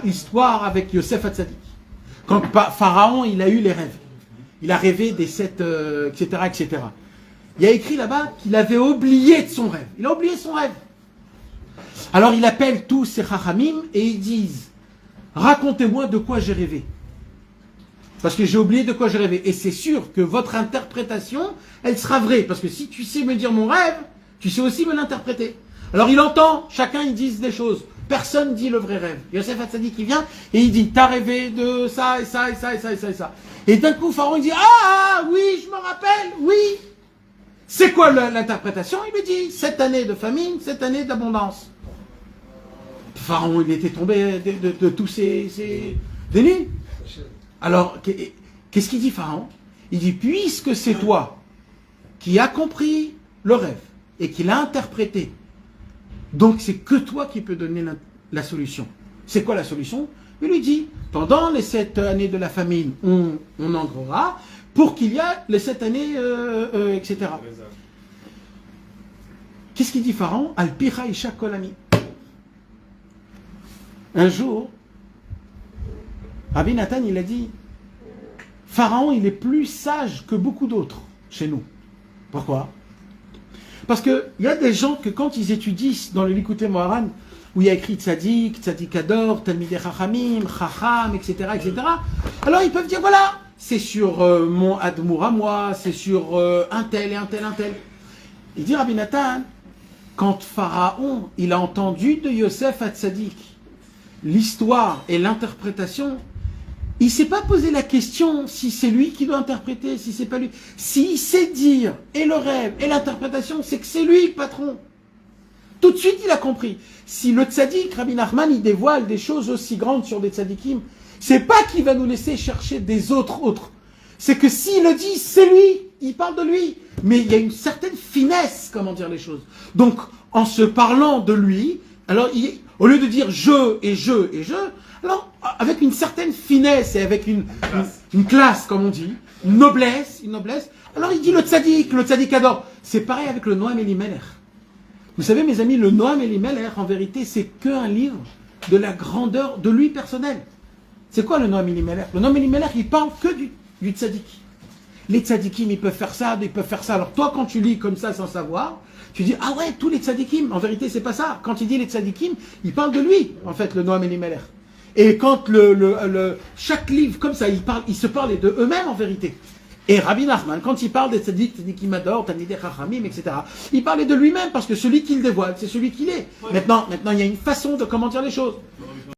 Histoire avec Yosef Hatzadik. Quand Pharaon, il a eu les rêves. Il a rêvé des 7, etc., etc. Il y a écrit là-bas qu'il avait oublié de son rêve. Il a oublié son rêve. Alors il appelle tous ses chachamim et ils disent « Racontez-moi de quoi j'ai rêvé. Parce que j'ai oublié de quoi j'ai rêvé. Et c'est sûr que votre interprétation, elle sera vraie. Parce que si tu sais me dire mon rêve, tu sais aussi me l'interpréter. » Alors il entend, chacun ils disent des choses. Personne dit le vrai rêve. Yosef Hatzadik qui vient et il dit, t'as rêvé de ça et ça et ça et ça et ça et ça. Et d'un coup, Pharaon il dit, ah oui, je me rappelle, oui. C'est quoi l'interprétation? Il lui dit, 7 années de famine, 7 années d'abondance. Pharaon, il était tombé de tous ses nuits. Alors, qu'est-ce qu'il dit Pharaon? Il dit, puisque c'est toi qui as compris le rêve et qui l'as interprété, donc c'est que toi qui peux donner la solution. C'est quoi la solution? Il lui dit, pendant les 7 années de la famine, on engorgera, pour qu'il y ait les 7 années, etc. Qu'est-ce qu'il dit Pharaon? Al-Pira Isha Kolami. Un jour, Rabbi Nathan, il a dit, Pharaon, il est plus sage que beaucoup d'autres chez nous. Pourquoi? Parce qu'il y a des gens que quand ils étudient dans le Likutei Moharan, où il y a écrit Tzadik, Tzadik Ador, Talmidei Chachamim, Chacham, etc., etc., alors ils peuvent dire, voilà, c'est sur mon Admour à moi, c'est sur un tel et un tel, un tel. Il dit Rabbi Nathan, quand Pharaon, il a entendu de Yosef Hatzadik l'histoire et l'interprétation, il ne s'est pas posé la question si c'est lui qui doit interpréter, si c'est pas lui. S'il sait dire et le rêve et l'interprétation, c'est que c'est lui le patron. Tout de suite, il a compris. Si le tzaddik, Rabbi Nachman, il dévoile des choses aussi grandes sur des tzaddikim, c'est pas qu'il va nous laisser chercher des autres. C'est que s'il le dit, c'est lui. Il parle de lui. Mais il y a une certaine finesse, comment dire les choses. Donc, en se parlant de lui, alors, au lieu de dire je, alors, avec une certaine finesse et avec une classe, comme on dit, une noblesse, alors il dit le tzaddik adore. C'est pareil avec le Noam Elimelech. Vous savez, mes amis, le Noam Elimelech, en vérité, c'est qu'un livre de la grandeur de lui personnel. C'est quoi le Noam Elimelech? Le Noam Elimelech, il parle que du tzaddik. Les tzaddikim, ils peuvent faire ça, ils peuvent faire ça. Alors toi, quand tu lis comme ça sans savoir, tu dis, ah ouais, tous les tzaddikim. En vérité, c'est pas ça. Quand il dit les tzaddikim, il parle de lui, en fait, le Noam Elimelech. Et quand chaque livre, comme ça, ils se parlent de eux-mêmes, en vérité. Et Rabbi Nachman, quand il parle des tzaddikim ador, Talmidei Chachamim, etc., il parlait de lui-même, parce que celui qui le dévoile, c'est celui qu'il est. Maintenant, il y a une façon de comment dire les choses.